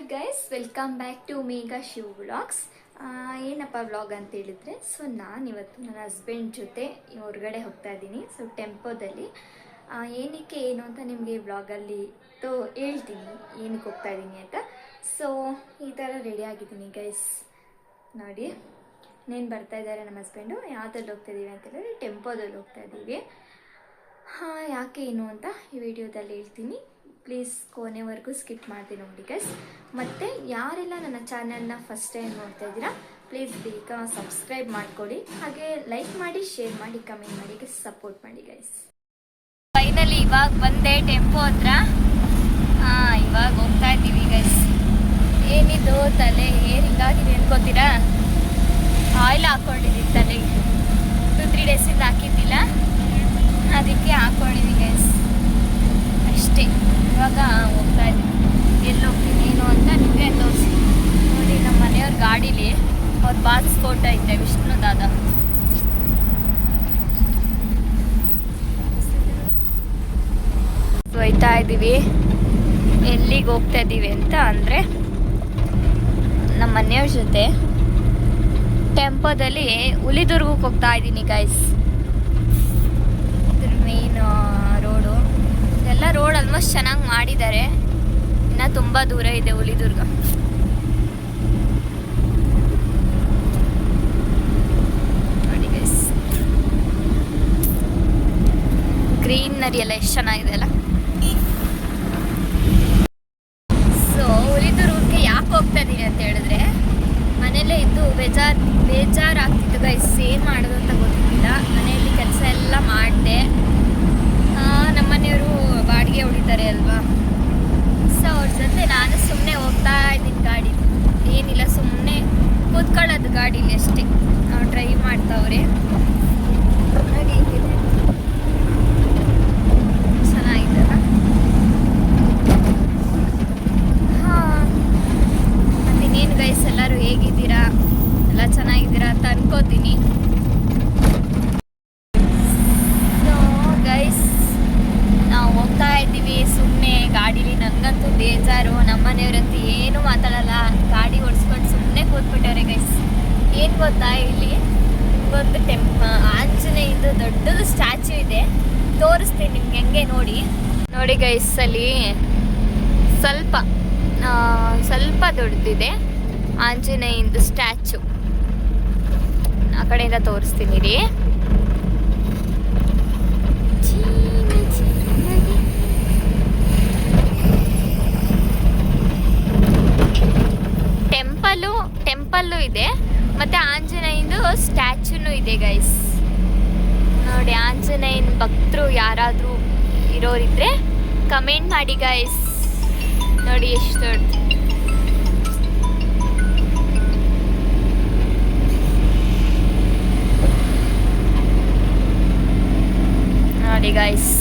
Hi guys, welcome back to Megha Shiv vlogs. ಏನಪ್ಪ vlog ಅಂತ ಹೇಳಿದ್ರೆ, ಸೊ ನಾನಿವತ್ತು ನನ್ನ ಹಸ್ಬೆಂಡ್ ಜೊತೆ ಹೊರಗಡೆ ಹೋಗ್ತಾ ಇದ್ದೀನಿ. ಸೊ ಟೆಂಪೋದಲ್ಲಿ ಏನಕ್ಕೆ ಏನು ಅಂತ ನಿಮಗೆ ವ್ಲಾಗಲ್ಲಿ ಹೇಳ್ತೀನಿ ಏನಕ್ಕೆ ಹೋಗ್ತಾ ಇದ್ದೀನಿ ಅಂತ. ಸೊ ಈ ಥರ ರೆಡಿ ಆಗಿದ್ದೀನಿ ಗೈಸ್, ನೋಡಿ ನೇನು ಬರ್ತಾ ಇದ್ದಾರೆ ನಮ್ಮ ಹಸ್ಬೆಂಡು. ಯಾವುದ್ರಲ್ಲಿ ಹೋಗ್ತಾ ಇದ್ದೀವಿ ಅಂತ ಹೇಳಿದ್ರೆ ಟೆಂಪೋದಲ್ಲಿ ಹೋಗ್ತಾ ಇದ್ದೀವಿ. ಯಾಕೆ ಏನು ಅಂತ ಈ ವಿಡಿಯೋದಲ್ಲಿ ಹೇಳ್ತೀನಿ. ಪ್ಲೀಸ್ ಕೊನೆವರೆಗೂ ಸ್ಕಿಪ್ ಮಾಡ್ತೀನಿ ನೋಡಿ ಗೈಸ್. ಮತ್ತು ಯಾರೆಲ್ಲ ನನ್ನ ಚಾನಲ್ನ ಫಸ್ಟ್ ಟೈಮ್ ನೋಡ್ತಾ ಇದ್ದೀರಾ, ಪ್ಲೀಸ್ ಬೇಗ ಸಬ್ಸ್ಕ್ರೈಬ್ ಮಾಡಿಕೊಡಿ, ಹಾಗೆ ಲೈಕ್ ಮಾಡಿ, ಶೇರ್ ಮಾಡಿ, ಕಮೆಂಟ್ ಮಾಡಿ, ಸಪೋರ್ಟ್ ಮಾಡಿ ಗೈಸ್. ಫೈನಲಿ ಇವಾಗ ಬಂದೆ ಟೆಂಪೋ ಹತ್ರ. ಇವಾಗ ಹೋಗ್ತಾ ಇದ್ದೀವಿ ಗೈಸ್. ಏನಿದು ತಲೆ ಏರ್ ಹಿಂಗಾಗಿದೆ ಅನ್ಕೋತೀರಾ? ಆಯಿಲ್ ಹಾಕ್ಕೊಂಡಿದ್ದೀನಿ ತಲೆಗೆ, 2-3 ಡೇಸಿಂದ ಹಾಕಿದ್ದಿಲ್ಲ, ಅದಕ್ಕೆ ಹಾಕ್ಕೊಂಡಿದ್ದೀನಿ ಗೈಸ್ ಅಷ್ಟೇ. ಇವಾಗ ಹೋಗ್ತಾ ಇದ್ದೀನಿ. ಎಲ್ಲಿ ಹೋಗ್ತೀನಿ ಏನು ಅಂತ ನಿಮಗೆ ತೋರಿಸಿ. ನೋಡಿ ನಮ್ಮ ಮನೆಯವ್ರ ಗಾಡೀಲಿ ಅವ್ರ ಬಾಸ್ ಫೋಟೋ ಐತೆ, ವಿಷ್ಣು ದಾದ. ಹೋಯ್ತಾ ಇದ್ದೀವಿ. ಎಲ್ಲಿಗೆ ಹೋಗ್ತಾ ಇದ್ದೀವಿ ಅಂತ ಅಂದರೆ ನಮ್ಮ ಮನೆಯವ್ರ ಜೊತೆ ಟೆಂಪೋದಲ್ಲಿ ಹುಲಿದುರ್ಗಕ್ಕೆ ಹೋಗ್ತಾ ಇದ್ದೀನಿ ಗೈಸ್. ಮೇನ್ ರೋಡು, ಎಲ್ಲ ರೋಡ್ ಆಲ್ಮೋಸ್ಟ್ ಚೆನ್ನಾಗಿ ಮಾಡಿದ್ದಾರೆ. ಇನ್ನು ತುಂಬ ದೂರ ಇದೆ ಹುಲಿದುರ್ಗ. ನೋಡಿ ಗೈಸ್, ಗ್ರೀನರಿ ಎಲ್ಲ ಎಷ್ಟು ಚೆನ್ನಾಗಿದೆ ಅಲ್ಲ. ಸೊ ಹುಲಿದುರ್ಗಕ್ಕೆ ಯಾಕೆ ಹೋಗ್ತಾ ಇದ್ದೀನಿ ಅಂತ ಹೇಳಿದ್ರೆ, ಮನೆಯಲ್ಲೇ ಇದ್ದು ಬೇಜಾರಾಗ್ತಿತ್ತು ಗೈಸ್. ಏನು ಮಾಡೋದು ಅಂತ ಗೊತ್ತಿಲ್ಲ. ಮನೆಯಲ್ಲಿ ಕೆಲಸ ಎಲ್ಲ ಮಾಡಿದೆ. ನಮ್ಮನೆಯವರು ಬಾಡಿಗೆ ಹೊಡಿತಾರೆ ಅಲ್ವಾ, ಸೊ ಅವ್ರ ಜೊತೆ ನಾನು ಸುಮ್ಮನೆ ಹೋಗ್ತಾ ಇದ್ದೀನಿ ಗಾಡಿ. ಏನಿಲ್ಲ, ಸುಮ್ಮನೆ ಕೂತ್ಕೊಳ್ಳೋದು ಗಾಡೀಲಿ ಅಷ್ಟೇ. ನಾವು ಡ್ರೈವ್ ಮಾಡ್ತಾವ್ರೆ. ನೋಡಿ ಹೇಗಿದೆ, ಚೆನ್ನಾಗಿದ್ದಲ್ಲ. ಮತ್ತಿನ್ನೇನು ಗೈಸ್, ಎಲ್ಲರೂ ಹೇಗಿದ್ದೀರಾ? ಎಲ್ಲ ಚೆನ್ನಾಗಿದ್ದೀರಾ ಅಂತ ಅನ್ಕೋತೀನಿ. ನಾವು ಹೋಗ್ತಾ ಇದ್ದೀವಿ ಸುಮ್ಮನೆ ಗಾಡೀಲಿ. ನನಗಂತೂ ಬೇಜಾರು. ನಮ್ಮನೆಯವ್ರಂತೂ ಏನು ಮಾತಾಡಲ್ಲ, ಗಾಡಿ ಓಡಿಸ್ಕೊಂಡು ಸುಮ್ಮನೆ ಕೂತ್ಬಿಟ್ಟವ್ರೆ ಗೈಸ್. ಏನು ಗೊತ್ತಾ, ಇಲ್ಲಿ ಒಂದು ಆಂಜನೇಯದು ದೊಡ್ಡದು ಸ್ಟ್ಯಾಚ್ಯೂ ಇದೆ, ತೋರಿಸ್ತೀನಿ ನಿಮ್ಗೆ ಹೆಂಗೆ. ನೋಡಿ ಗೈಸ್, ಅಲ್ಲಿ ಸ್ವಲ್ಪ ದೊಡ್ಡದಿದೆ ಆಂಜನೇಯಂದು ಸ್ಟ್ಯಾಚ್ಯೂ. ಆ ಕಡೆಯಿಂದ ತೋರಿಸ್ತೀನಿ ರೀ. ಟೆಂಪಲ್ಲು ಇದೆ, ಮತ್ತೆ ಆಂಜನೇಯಂದು ಸ್ಟ್ಯಾಚ್ಯೂನು ಇದೆ ಗೈಸ್. ನೋಡಿ, ಆಂಜನೇಯನ ಭಕ್ತರು ಯಾರಾದರೂ ಇರೋರಿದ್ರೆ ಕಮೆಂಟ್ ಮಾಡಿ ಗೈಸ್. ನೋಡಿ ಎಷ್ಟು ದೊಡ್ಡ. ನೋಡಿ ಗೈಸ್,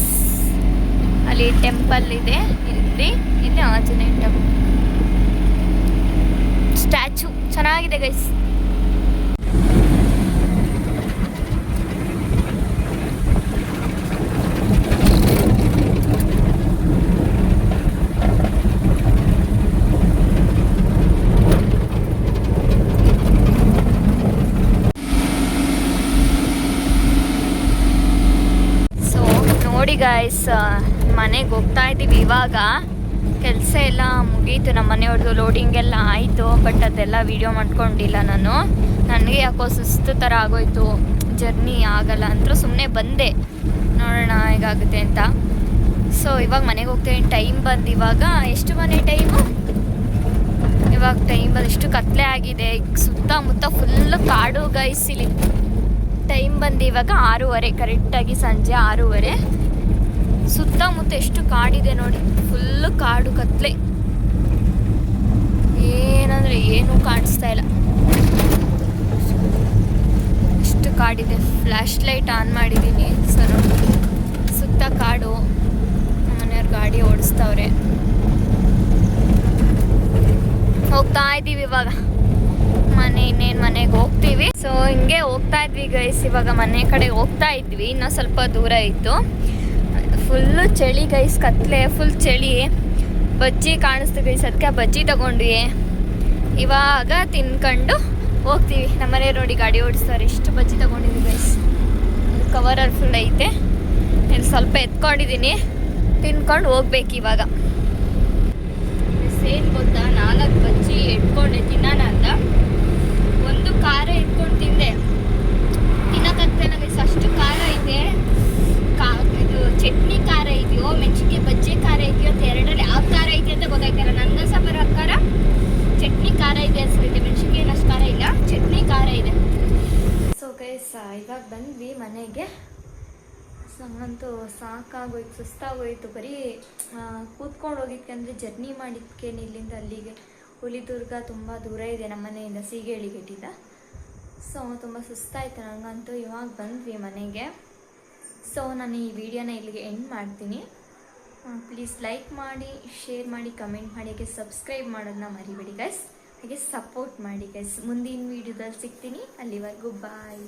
ಅಲ್ಲಿ ಟೆಂಪಲ್ ಇದೆ, ಇಲ್ಲಿ ಆಂಜನೇಯ ಟೆಂಪಲ್ ಸ್ಟ್ಯಾಚು ಚೆನ್ನಾಗಿದೆ ಗೈಸ್. ಸೊ ನೋಡಿ ಗೈಸ್, ಮನೆಗೆ ಹೋಗ್ತಾ ಇದ್ದೀವಿ ಇವಾಗ. ಕೆಲಸ ಎಲ್ಲ ಮುಗೀತು, ನಮ್ಮ ಮನೆಯವ್ರದ್ದು ಲೋಡಿಂಗ್ ಎಲ್ಲ ಆಯಿತು. ಬಟ್ ಅದೆಲ್ಲ ವೀಡಿಯೋ ಮಾಡ್ಕೊಂಡಿಲ್ಲ ನಾನು. ನನಗೆ ಯಾಕೋ ಸುಸ್ತು ಥರ ಆಗೋಯ್ತು, ಜರ್ನಿ ಆಗಲ್ಲ ಅಂತ ಸುಮ್ಮನೆ ಬಂದೆ, ನೋಡೋಣ ಹೇಗಾಗುತ್ತೆ ಅಂತ. ಸೊ ಇವಾಗ ಮನೆಗೆ ಹೋಗ್ತೀನಿ. ಟೈಮ್ ಬಂದು ಇವಾಗ ಎಷ್ಟು ಮನೆ ಟೈಮು, ಇವಾಗ ಟೈಮ್ ಬಂದು ಎಷ್ಟು ಕತ್ಲೆ ಆಗಿದೆ. ಸುತ್ತಮುತ್ತ ಫುಲ್ಲು ಕಾಡು ಗೈಸ್. ಇಲ್ಲಿ ಟೈಮ್ ಬಂದು ಇವಾಗ 6:30, ಕರೆಕ್ಟಾಗಿ ಸಂಜೆ 6:30. ಸುತ್ತಮುತ್ತ ಎಷ್ಟು ಕಾಡಿದೆ ನೋಡಿ, ಫುಲ್ಲು ಕಾಡು ಕತ್ಲೆ, ಏನಂದರೆ ಏನೂ ಕಾಣಿಸ್ತಾ ಇಲ್ಲ, ಎಷ್ಟು ಕಾಡಿದೆ. ಫ್ಲ್ಯಾಶ್ ಲೈಟ್ ಆನ್ ಮಾಡಿದ್ದೀನಿ. ಸೊ ನೋಡಿ, ಸುತ್ತ ಕಾಡು. ಮನೆಯವ್ರ ಗಾಡಿ ಓಡಿಸ್ತವ್ರೆ. ಹೋಗ್ತಾ ಇದ್ದೀವಿ ಇವಾಗ ಇನ್ನೇನು ಮನೆಗೆ ಹೋಗ್ತೀವಿ. ಸೊ ಹಿಂಗೆ ಹೋಗ್ತಾ ಇದ್ವಿ ಗೈಸ್. ಇವಾಗ ಮನೆ ಕಡೆ ಹೋಗ್ತಾ ಇದ್ವಿ, ಇನ್ನೂ ಸ್ವಲ್ಪ ದೂರ ಇತ್ತು. ಫುಲ್ಲು ಚಳಿ ಗೈಸ್, ಕತ್ಲೆ ಫುಲ್ ಚಳಿ. ಬಜ್ಜಿ ಕಾಣಿಸ್ತಿದೆ ಅದಕ್ಕೆ ಬಜ್ಜಿ ತಗೊಂಡ್ವಿ. ಇವಾಗ ತಿನ್ಕೊಂಡು ಹೋಗ್ತೀವಿ. ನಮ್ಮನೆ ನೋಡಿ ಗಾಡಿ ಓಡಿಸ್ತಾರೆ, ಎಷ್ಟು ಬಜ್ಜಿ ತಗೊಂಡಿದ್ದೀವಿ ಗೈಸ್. ಕವರಲ್ಲಿ ಫುಲ್ ಐತೆ, ಇಲ್ಲಿ ಸ್ವಲ್ಪ ಎತ್ಕೊಂಡಿದ್ದೀನಿ, ತಿನ್ಕೊಂಡು ಹೋಗ್ಬೇಕು ಇವಾಗ. ಏನು ಗೊತ್ತಾ, 4 ಬಜ್ಜಿ ಎತ್ಕೊಂಡೆ ತಿನ್ನೋಣ ಅಂತ, ಒಂದು ಖಾರ ಎತ್ಕೊಂಡು ತಿಂದೆ, ತಿನ್ನೋಕ್ಕಾಗ್ತಾಯಿಲ್ಲ ಗೈಸ್, ಅಷ್ಟು ಖಾರ ಇದೆ. ಇದು ಚಟ್ನಿ ಖಾರ ಇದೆಯೋ ಮೆಣಸಿನ್ಕಾಯಿ ಬಜ್ಜಿ ಖಾರ ಇದೆಯೋ ಅಂತ ಎರಡರಲ್ಲಿ ಯಾವ ಖಾರ ಐತೆ ಅಂತ ಗೊತ್ತಾಗ್ತಾಯಿಲ್ಲ. ನನಗೆ ಸ್ವಲ್ಪ ಬರೋ ಖಾರ ಚಟ್ನಿ ಖಾರ ಇದೆ ಅನ್ಸುತ್ತೆ, ಮೆಣಸಿನ್ಕಾಯಿ ಅಷ್ಟು ಖಾರ ಇಲ್ಲ, ಚಟ್ನಿ ಖಾರ ಇದೆ. ಸೊ ಗೈಸ್ ಇವಾಗ ಬಂದ್ವಿ ಮನೆಗೆ. ನಂಗಂತೂ ಸಾಕಾಗೋಯ್ತು, ಸುಸ್ತಾಗೋಯ್ತು. ಬರೀ ಕೂತ್ಕೊಂಡು ಹೋಗಿದ್ಕೆ ಅಂದರೆ ಜರ್ನಿ ಮಾಡಿದ್ಕೇನು ಇಲ್ಲಿಂದ ಅಲ್ಲಿಗೆ ಹುಲಿದುರ್ಗ ತುಂಬ ದೂರ ಇದೆ ನಮ್ಮ ಮನೆಯಿಂದ, ಸೀಗೇಳಿಗೆಟ್ಟಿಂದ. ಸೊ ತುಂಬ ಸುಸ್ತಾಯಿತು ನನಗಂತೂ. ಇವಾಗ ಬಂದ್ವಿ ಮನೆಗೆ. ಸೊ ನಾನು ಈ ವಿಡಿಯೋನ ಇಲ್ಲಿಗೆ ಎಂಡ್ ಮಾಡ್ತೀನಿ. ಪ್ಲೀಸ್ ಲೈಕ್ ಮಾಡಿ, ಶೇರ್ ಮಾಡಿ, ಕಮೆಂಟ್ ಮಾಡಿ, ಹಾಗೆ ಸಬ್ಸ್ಕ್ರೈಬ್ ಮಾಡೋದನ್ನ ಮರಿಬೇಡಿ ಗೈಸ್. ಹಾಗೆ ಸಪೋರ್ಟ್ ಮಾಡಿ ಗೈಸ್. ಮುಂದಿನ ವಿಡಿಯೋದಲ್ಲಿ ಸಿಗ್ತೀನಿ, ಅಲ್ಲಿವರೆಗೂ ಬಾಯ್.